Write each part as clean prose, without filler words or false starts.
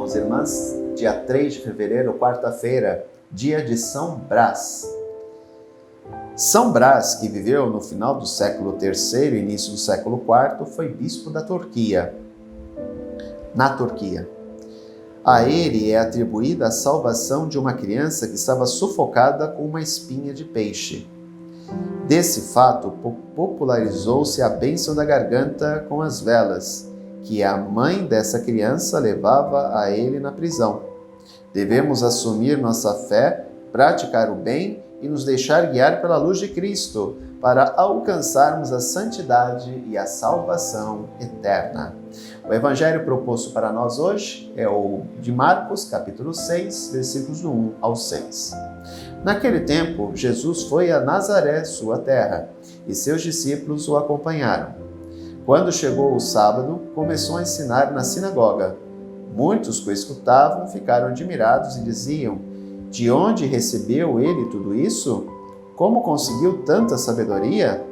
irmãos e irmãs. Dia 3 de fevereiro, quarta-feira, dia de São Brás. São Brás, que viveu no final do século III e início do século IV, foi bispo da Turquia, na Turquia. A ele é atribuída a salvação de uma criança que estava sufocada com uma espinha de peixe. Desse fato, popularizou-se a bênção da garganta com as velas, que a mãe dessa criança levava a ele na prisão. Devemos assumir nossa fé, praticar o bem e nos deixar guiar pela luz de Cristo, para alcançarmos a santidade e a salvação eterna. O evangelho proposto para nós hoje é o de Marcos, capítulo 6, versículos do 1 ao 6. Naquele tempo, Jesus foi a Nazaré, sua terra, e seus discípulos o acompanharam. Quando chegou o sábado, começou a ensinar na sinagoga. Muitos que o escutavam ficaram admirados e diziam: de onde recebeu ele tudo isso? Como conseguiu tanta sabedoria?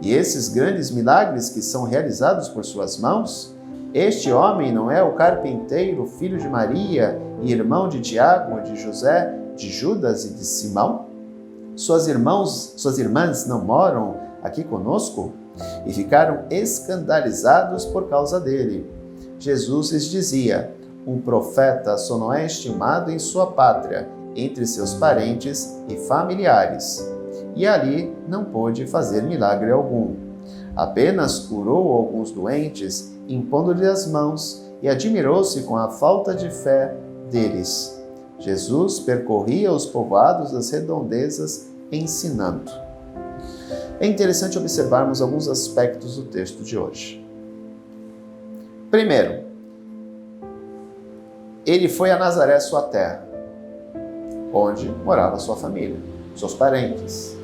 E esses grandes milagres que são realizados por suas mãos? Este homem não é o carpinteiro, filho de Maria, e irmão de Tiago, de José, de Judas e de Simão? Suas irmãs não moram aqui conosco? E ficaram escandalizados por causa dele. Jesus lhes dizia: um profeta só não é estimado em sua pátria, entre seus parentes e familiares. E ali não pôde fazer milagre algum. Apenas curou alguns doentes, impondo-lhe as mãos, e admirou-se com a falta de fé deles. Jesus percorria os povoados das redondezas ensinando. É interessante observarmos alguns aspectos do texto de hoje. Primeiro, ele foi a Nazaré, sua terra, onde morava sua família, seus parentes.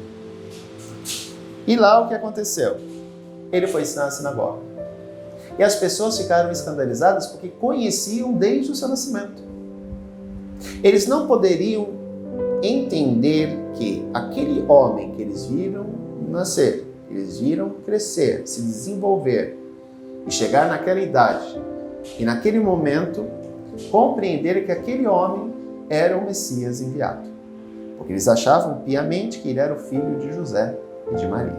E lá o que aconteceu? Ele foi ensinar na sinagoga. E as pessoas ficaram escandalizadas porque conheciam desde o seu nascimento. Eles não poderiam entender que aquele homem que eles viram nascer, eles viram crescer, se desenvolver e chegar naquela idade e naquele momento compreender que aquele homem era o Messias enviado, porque eles achavam piamente que ele era o filho de José e de Maria.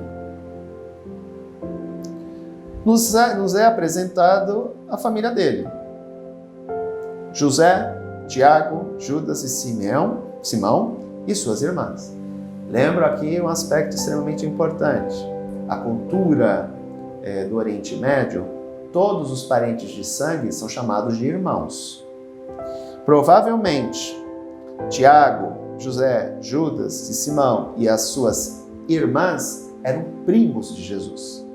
Nos é apresentado a família dele: José, Tiago, Judas e Simão e suas irmãs. Lembro aqui um aspecto extremamente importante. A cultura do Oriente Médio, todos os parentes de sangue são chamados de irmãos. Provavelmente, Tiago, José, Judas e Simão e as suas irmãs eram primos de Jesus.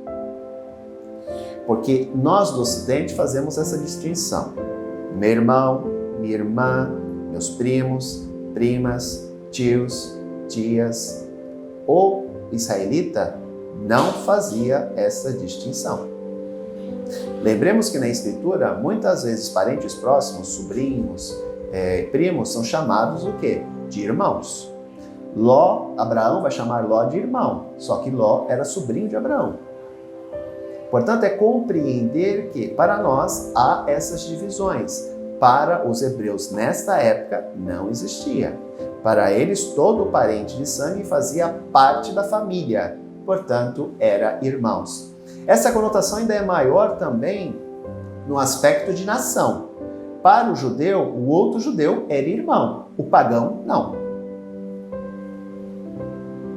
Porque nós do Ocidente fazemos essa distinção. Meu irmão, minha irmã, meus primos, primas, tios, tias. O israelita não fazia essa distinção. Lembremos que na Escritura, muitas vezes parentes próximos, sobrinhos, primos, são chamados o quê? De irmãos. Abraão vai chamar Ló de irmão, só que Ló era sobrinho de Abraão. Portanto, é compreender que para nós há essas divisões. Para os hebreus nesta época não existia. Para eles, todo parente de sangue fazia parte da família, portanto, era irmãos. Essa conotação ainda é maior também no aspecto de nação. Para o judeu, o outro judeu era irmão, o pagão não.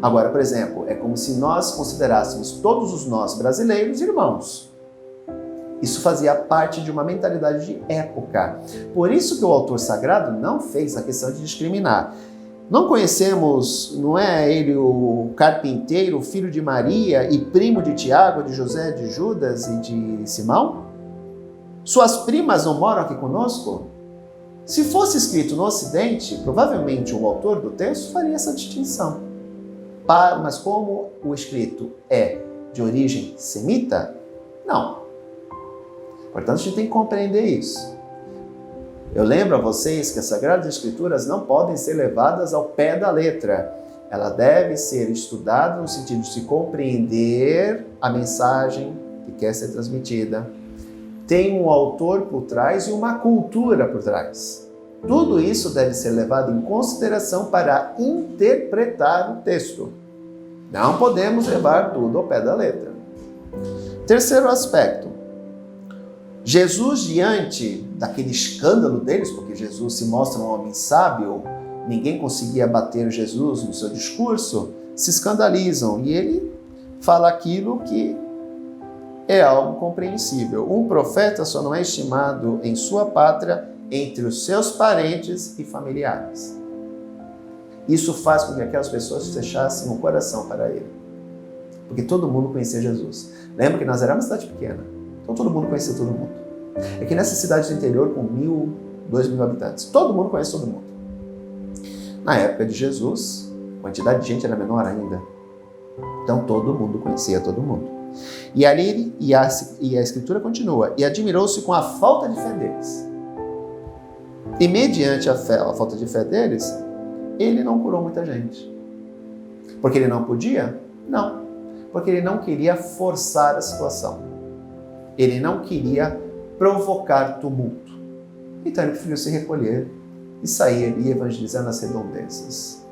Agora, por exemplo, é como se nós considerássemos todos os nós brasileiros irmãos. Isso fazia parte de uma mentalidade de época. Por isso que o autor sagrado não fez a questão de discriminar. Não conhecemos, não é ele o carpinteiro, filho de Maria e primo de Tiago, de José, de Judas e de Simão? Suas primas não moram aqui conosco? Se fosse escrito no Ocidente, provavelmente o autor do texto faria essa distinção. Mas como o escrito é de origem semita, não. Portanto, a gente tem que compreender isso. Eu lembro a vocês que as Sagradas Escrituras não podem ser levadas ao pé da letra. Ela deve ser estudada no sentido de se compreender a mensagem que quer ser transmitida, tem um autor por trás e uma cultura por trás. Tudo isso deve ser levado em consideração para interpretar o texto. Não podemos levar tudo ao pé da letra. Terceiro aspecto. Jesus, diante daquele escândalo deles, porque Jesus se mostra um homem sábio, ninguém conseguia bater Jesus no seu discurso, se escandalizam e ele fala aquilo que é algo compreensível. Um profeta só não é estimado em sua pátria entre os seus parentes e familiares. Isso faz com que aquelas pessoas fechassem o coração para ele. Porque todo mundo conhecia Jesus. Lembra que nós éramos uma cidade pequena, então todo mundo conhecia todo mundo. É que nessa cidade do interior com 1.000, 2.000 habitantes, todo mundo conhece todo mundo. Na época de Jesus, a quantidade de gente era menor ainda. Então todo mundo conhecia todo mundo. E ali, a escritura continua, e admirou-se com a falta de fé deles. E mediante a falta de fé deles, ele não curou muita gente. Porque ele não podia? Não. Porque ele não queria forçar a situação. Ele não queria provocar tumulto. Então ele preferiu se recolher e sair ali evangelizando as redondezas.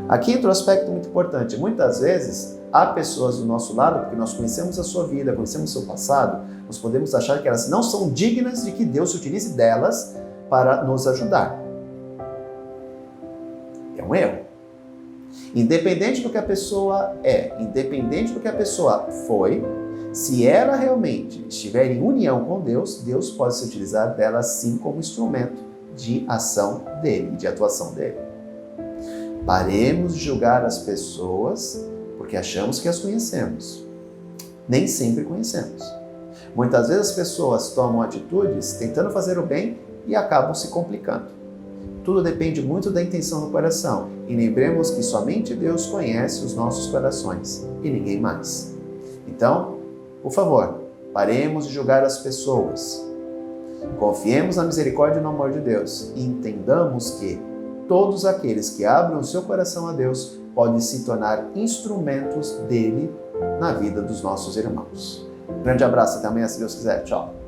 Aqui entra um aspecto muito importante. Muitas vezes, há pessoas do nosso lado, porque nós conhecemos a sua vida, conhecemos o seu passado, nós podemos achar que elas não são dignas de que Deus se utilize delas para nos ajudar. É um erro. Independente do que a pessoa é, independente do que a pessoa foi, se ela realmente estiver em união com Deus, Deus pode se utilizar dela sim como instrumento de ação dele, de atuação dele. Paremos de julgar as pessoas porque achamos que as conhecemos. Nem sempre conhecemos. Muitas vezes as pessoas tomam atitudes tentando fazer o bem e acabam se complicando. Tudo depende muito da intenção do coração. E lembremos que somente Deus conhece os nossos corações e ninguém mais. Então, por favor, paremos de julgar as pessoas. Confiemos na misericórdia e no amor de Deus e entendamos que todos aqueles que abrem o seu coração a Deus podem se tornar instrumentos dele na vida dos nossos irmãos. Um grande abraço, até amanhã, se Deus quiser. Tchau.